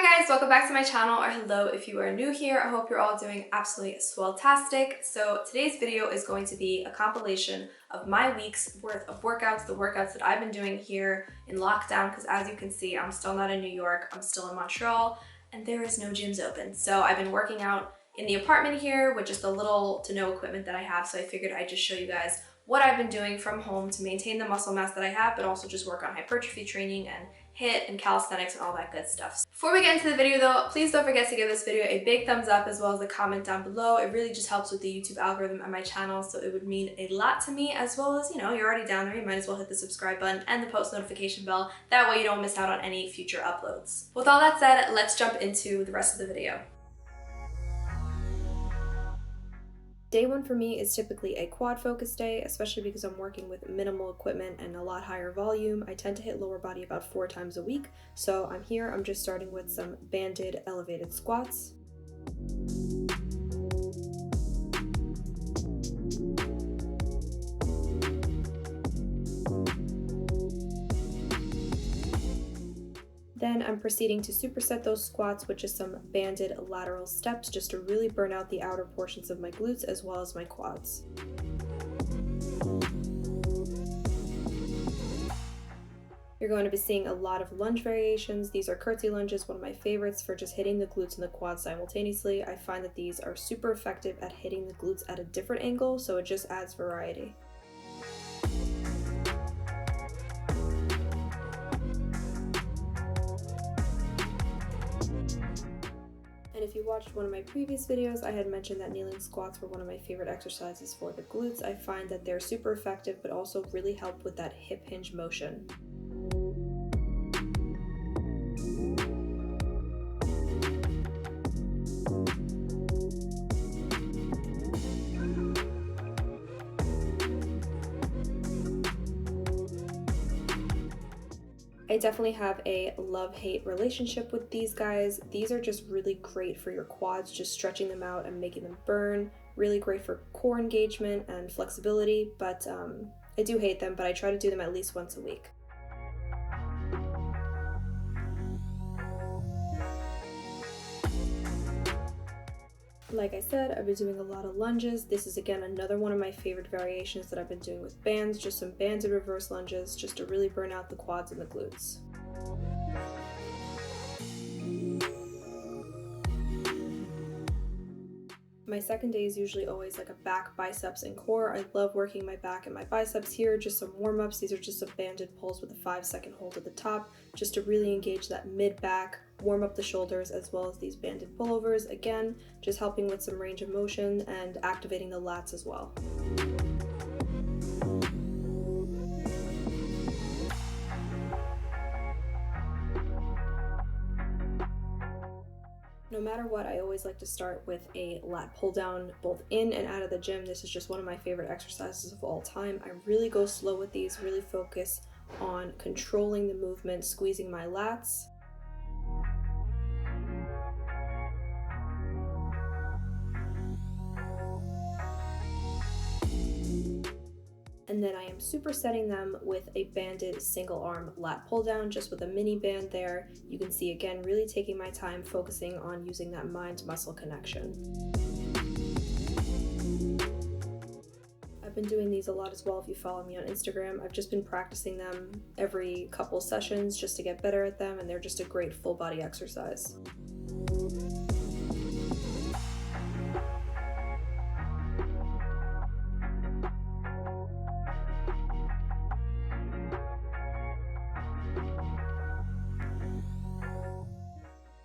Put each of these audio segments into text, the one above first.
Hi guys, welcome back to my channel, or hello if you are new here. I hope you're all doing absolutely swelltastic. So today's video is going to be a compilation of my week's worth of workouts, the workouts that I've been doing here in lockdown, because as you can see, I'm still not in New York, I'm still in Montreal, and there is no gyms open. So I've been working out in the apartment here with just the little to no equipment that I have, so I figured I'd just show you guys what I've been doing from home to maintain the muscle mass that I have, but also just work on hypertrophy training and HIIT and calisthenics and all that good stuff. Before we get into the video though, please don't forget to give this video a big thumbs up as well as a comment down below. It really just helps with the YouTube algorithm and my channel, so it would mean a lot to me, as well as, you're already down there, you might as well hit the subscribe button and the post notification bell. That way you don't miss out on any future uploads. With all that said, let's jump into the rest of the video. Day one for me is typically a quad focus day, especially because I'm working with minimal equipment and a lot higher volume. I tend to hit lower body about 4 times a week. So I'm just starting with some banded elevated squats. Then I'm proceeding to superset those squats with just some banded lateral steps just to really burn out the outer portions of my glutes as well as my quads. You're going to be seeing a lot of lunge variations. These are curtsy lunges, one of my favorites for just hitting the glutes and the quads simultaneously. I find that these are super effective at hitting the glutes at a different angle, so it just adds variety. And if you watched one of my previous videos, I had mentioned that kneeling squats were one of my favorite exercises for the glutes. I find that they're super effective, but also really help with that hip hinge motion. I definitely have a love-hate relationship with these guys. These are just really great for your quads, just stretching them out and making them burn. Really great for core engagement and flexibility, but I do hate them, but I try to do them at least once a week. Like I said, I've been doing a lot of lunges. This is again another one of my favorite variations that I've been doing with bands, just some banded reverse lunges just to really burn out the quads and the glutes. My second day is usually always like a back, biceps, and core. I love working my back and my biceps here. Just some warm-ups. These are just some banded pulls with a 5-second hold at the top, just to really engage that mid-back, warm up the shoulders, as well as these banded pullovers. Again, just helping with some range of motion and activating the lats as well. No matter what, I always like to start with a lat pull down both in and out of the gym. This is just one of my favorite exercises of all time. I really go slow with these, really focus on controlling the movement, squeezing my lats. And then I am supersetting them with a banded single arm lat pull down, just with a mini band there. You can see again, really taking my time, focusing on using that mind muscle connection. I've been doing these a lot as well if you follow me on Instagram. I've just been practicing them every couple sessions just to get better at them, and they're just a great full body exercise.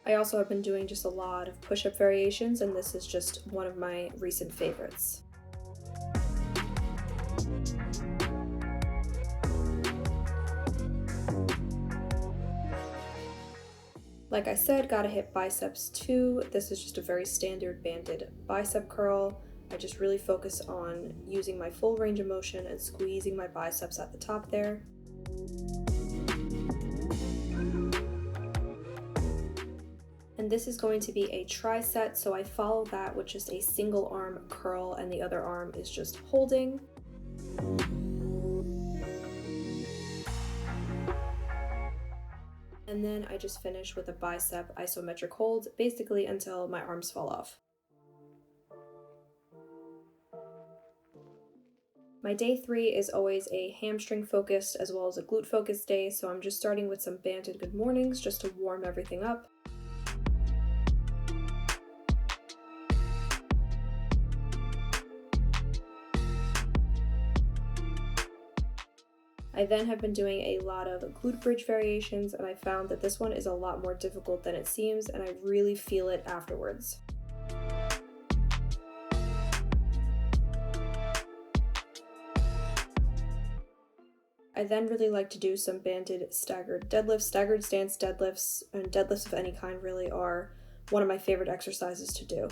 I also have been doing just a lot of push-up variations, and this is just one of my recent favorites. Like I said, gotta hit biceps too. This is just a very standard banded bicep curl. I just really focus on using my full range of motion and squeezing my biceps at the top there. And this is going to be a tri-set, so I follow that with just a single arm curl and the other arm is just holding. And then I just finish with a bicep isometric hold, basically until my arms fall off. My day 3 is always a hamstring focused as well as a glute focused day, so I'm just starting with some banded good mornings just to warm everything up. I then have been doing a lot of glute bridge variations, and I found that this one is a lot more difficult than it seems, and I really feel it afterwards. I then really like to do some banded staggered deadlifts. Staggered stance deadlifts, and deadlifts of any kind really are one of my favorite exercises to do.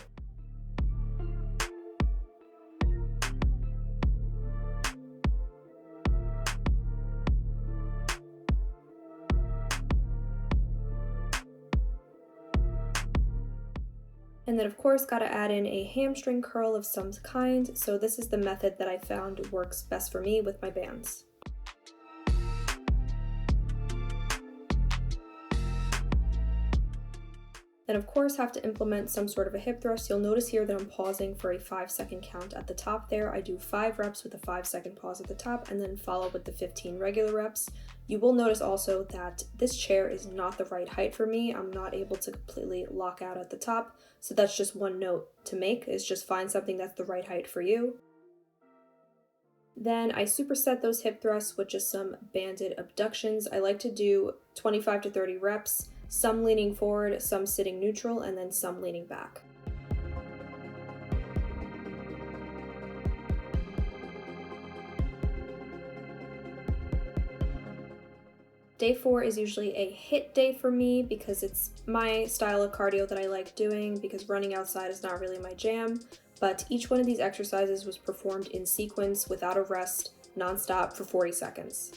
And then of course gotta add in a hamstring curl of some kind, so this is the method that I found works best for me with my bands. Then of course have to implement some sort of a hip thrust. You'll notice here that I'm pausing for a 5-second count at the top there. I do 5 reps with a 5-second pause at the top and then follow with the 15 regular reps. You will notice also that this chair is not the right height for me. I'm not able to completely lock out at the top. So that's just one note to make, is just find something that's the right height for you. Then I superset those hip thrusts with just some banded abductions. I like to do 25 to 30 reps. Some leaning forward, some sitting neutral, and then some leaning back. Day 4 is usually a HIIT day for me because it's my style of cardio that I like doing, because running outside is not really my jam, but each one of these exercises was performed in sequence without a rest, non-stop for 40 seconds.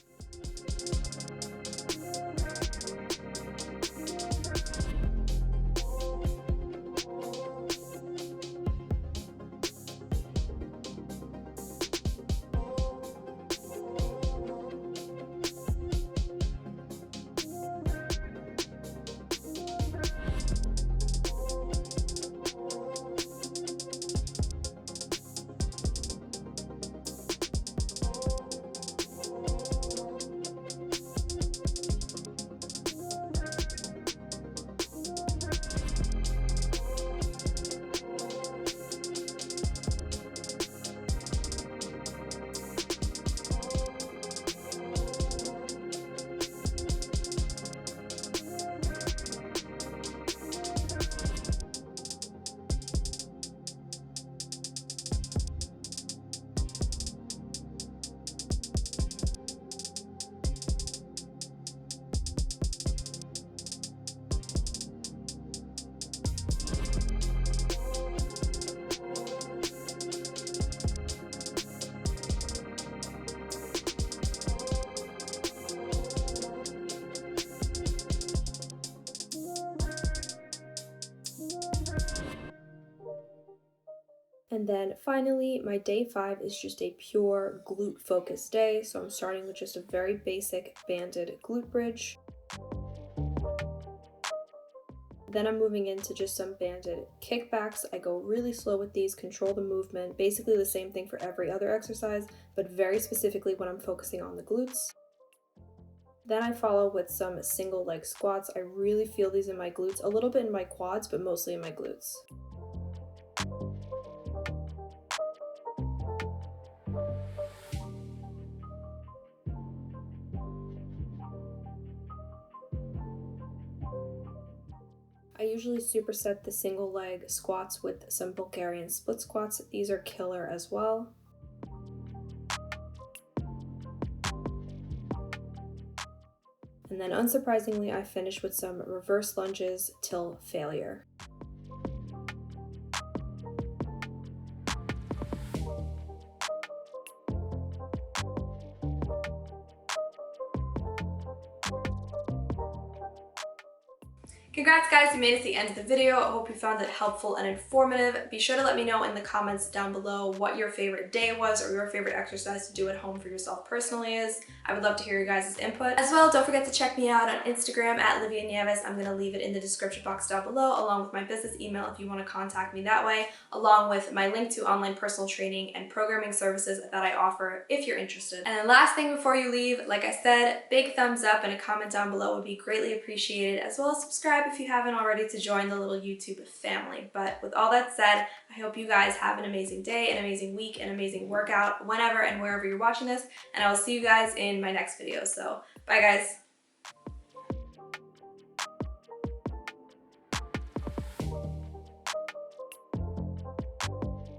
And then finally, my day 5 is just a pure glute focused day. So I'm starting with just a very basic banded glute bridge. Then I'm moving into just some banded kickbacks. I go really slow with these, control the movement, basically the same thing for every other exercise, but very specifically when I'm focusing on the glutes. Then I follow with some single leg squats. I really feel these in my glutes, a little bit in my quads, but mostly in my glutes. I usually superset the single leg squats with some Bulgarian split squats. These are killer as well. And then unsurprisingly, I finish with some reverse lunges till failure. Congrats guys, you made it to the end of the video. I hope you found it helpful and informative. Be sure to let me know in the comments down below what your favorite day was or your favorite exercise to do at home for yourself personally is. I would love to hear your guys' input. As well, don't forget to check me out on Instagram at Livia Nieves. I'm going to leave it in the description box down below, along with my business email if you want to contact me that way, along with my link to online personal training and programming services that I offer if you're interested. And then last thing before you leave, like I said, big thumbs up and a comment down below would be greatly appreciated, as well as subscribe if you haven't already to join the little YouTube family. But with all that said, I hope you guys have an amazing day, an amazing week, an amazing workout, whenever and wherever you're watching this, and I will see you guys in my next video. So bye guys.